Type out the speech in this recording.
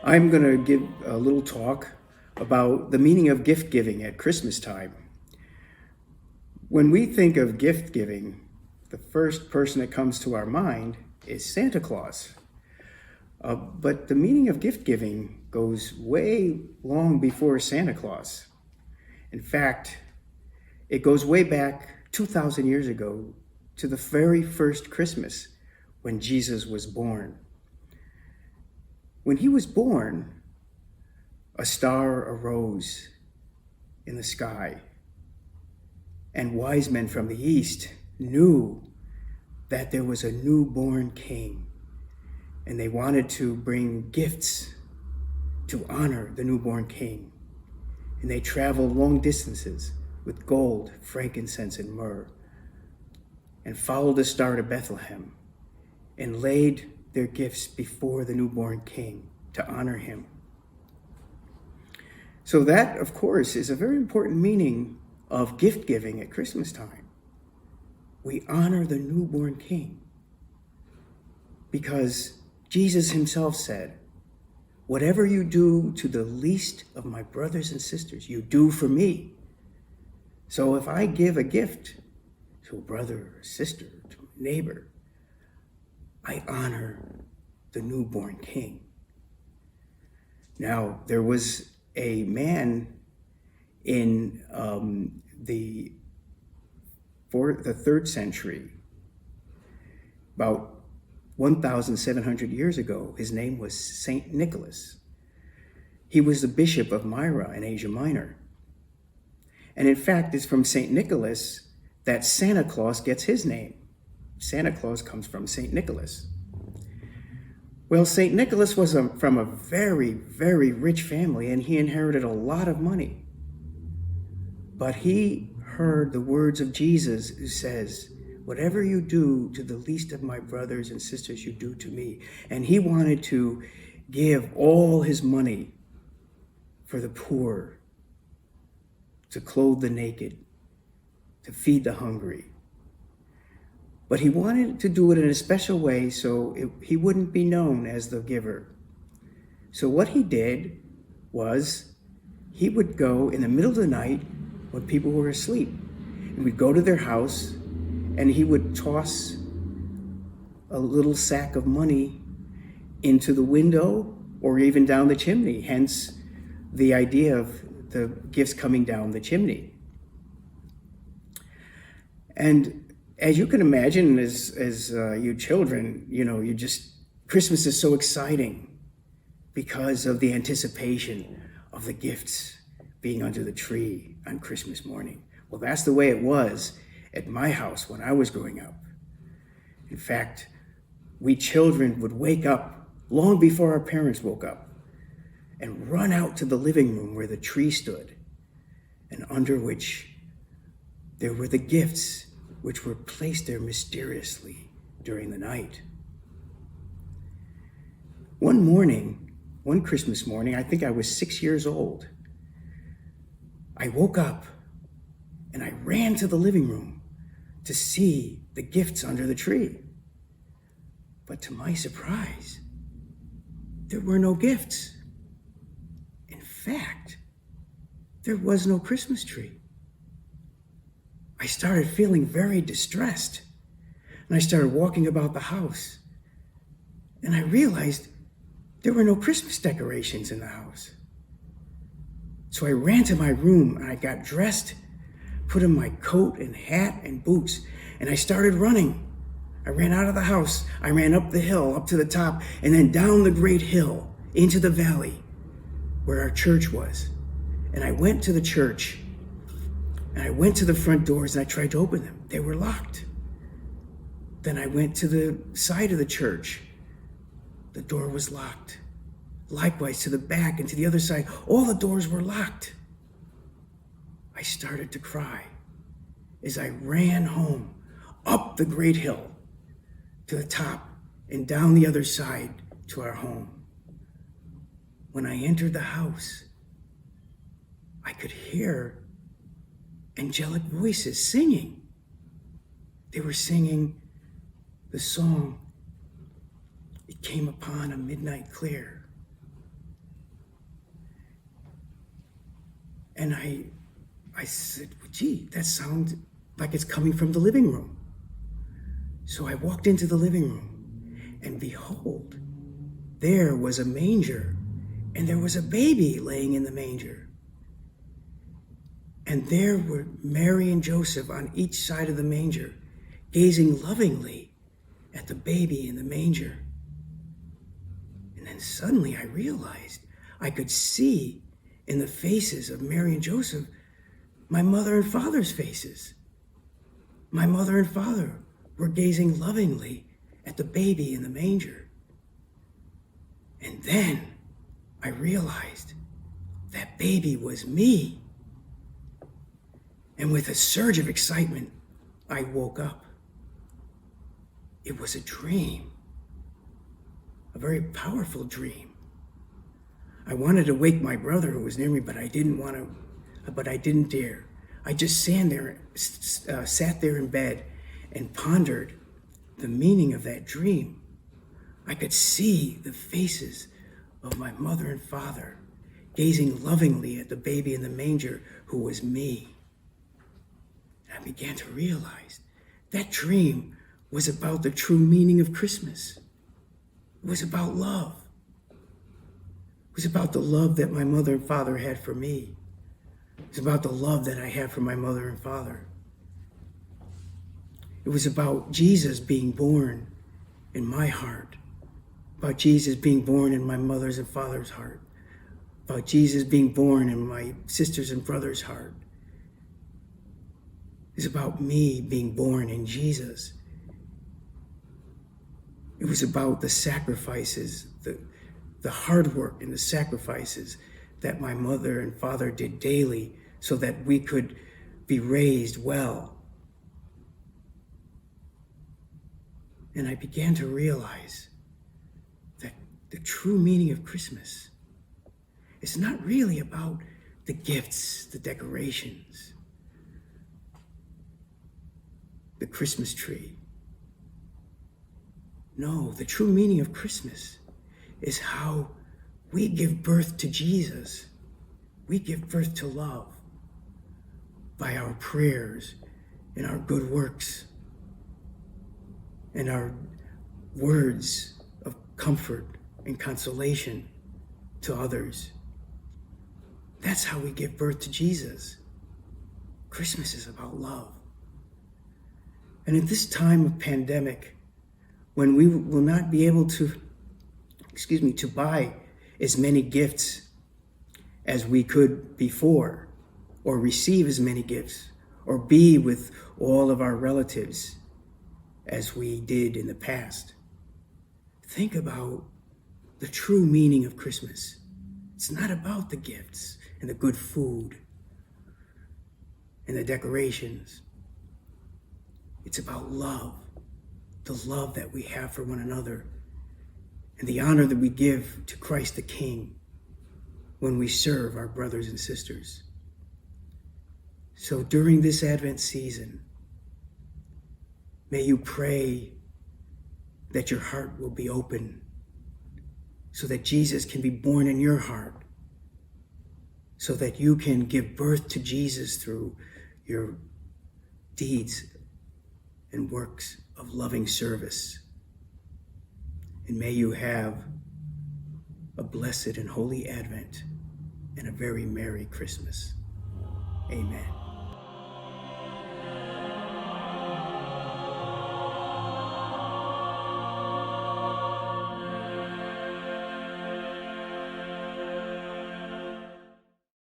I'm going to give a little talk about the meaning of gift giving at Christmas time. When we think of gift giving, the first person that comes to our mind is Santa Claus. But the meaning of gift giving goes way long before Santa Claus. In fact, it goes way back 2,000 years ago to the very first Christmas when Jesus was born. When he was born, a star arose in the sky, and wise men from the east knew that there was a newborn king, and they wanted to bring gifts to honor the newborn king. And they traveled long distances with gold, frankincense, and myrrh, and followed the star to Bethlehem and laid their gifts before the newborn king to honor him. So that, of course, is a very important meaning of gift giving at Christmas time. We honor the newborn king because Jesus himself said, "Whatever you do to the least of my brothers and sisters, you do for me." So if I give a gift to a brother or sister, to a neighbor, I honor the newborn king. Now, there was a man in the 3rd century, about 1,700 years ago. His name was Saint Nicholas. He was the bishop of Myra in Asia Minor. And in fact, it's from Saint Nicholas that Santa Claus gets his name. Santa Claus comes from Saint Nicholas. Well, Saint Nicholas was from a very, very rich family, and he inherited a lot of money. But he heard the words of Jesus, who says, "Whatever you do to the least of my brothers and sisters, you do to me." And he wanted to give all his money for the poor, to clothe the naked, to feed the hungry. But he wanted to do it in a special way so he wouldn't be known as the giver. So what he did was he would go in the middle of the night when people were asleep, and we'd go to their house, and he would toss a little sack of money into the window or even down the chimney, hence the idea of the gifts coming down the chimney. And as you can imagine, as you children, Christmas is so exciting because of the anticipation of the gifts being under the tree on Christmas morning. Well, that's the way it was at my house when I was growing up. In fact, we children would wake up long before our parents woke up and run out to the living room where the tree stood, and under which there were the gifts which were placed there mysteriously during the night. One Christmas morning, I think I was 6 years old, I woke up and I ran to the living room to see the gifts under the tree. But to my surprise, there were no gifts. In fact, there was no Christmas tree. I started feeling very distressed, and I started walking about the house, and I realized there were no Christmas decorations in the house. So I ran to my room and I got dressed, put on my coat and hat and boots, and I started running. I ran out of the house, I ran up the hill, up to the top, and then down the great hill into the valley where our church was. And I went to the church, and I went to the front doors and I tried to open them. They were locked. Then I went to the side of the church. The door was locked. Likewise to the back and to the other side, all the doors were locked. I started to cry as I ran home, up the great hill to the top and down the other side to our home. When I entered the house, I could hear angelic voices singing. They were singing the song, "It Came Upon a Midnight Clear." And I said, well, gee, that sounds like it's coming from the living room. So I walked into the living room, and behold, there was a manger, and there was a baby laying in the manger. And there were Mary and Joseph on each side of the manger, gazing lovingly at the baby in the manger. And then suddenly I realized I could see in the faces of Mary and Joseph my mother and father's faces. My mother and father were gazing lovingly at the baby in the manger. And then I realized that baby was me. And with a surge of excitement, I woke up. It was a dream, a very powerful dream. I wanted to wake my brother who was near me, but I didn't dare. I just sat there in bed and pondered the meaning of that dream. I could see the faces of my mother and father gazing lovingly at the baby in the manger who was me. And I began to realize that dream was about the true meaning of Christmas. It was about love. It was about the love that my mother and father had for me. It was about the love that I had for my mother and father. It was about Jesus being born in my heart, about Jesus being born in my mother's and father's heart, about Jesus being born in my sisters and brothers' heart. It was about me being born in Jesus. It was about the sacrifices, the hard work and the sacrifices that my mother and father did daily so that we could be raised well. And I began to realize that the true meaning of Christmas is not really about the gifts, the decorations, the Christmas tree. No, the true meaning of Christmas is how we give birth to Jesus. We give birth to love by our prayers and our good works and our words of comfort and consolation to others. That's how we give birth to Jesus. Christmas is about love. And at this time of pandemic, when we will not be able to buy as many gifts as we could before, or receive as many gifts, or be with all of our relatives as we did in the past, think about the true meaning of Christmas. It's not about the gifts and the good food and the decorations. It's about love, the love that we have for one another, and the honor that we give to Christ the King when we serve our brothers and sisters. So during this Advent season, may you pray that your heart will be open so that Jesus can be born in your heart, so that you can give birth to Jesus through your deeds and works of loving service. And may you have a blessed and holy Advent and a very Merry Christmas. Amen.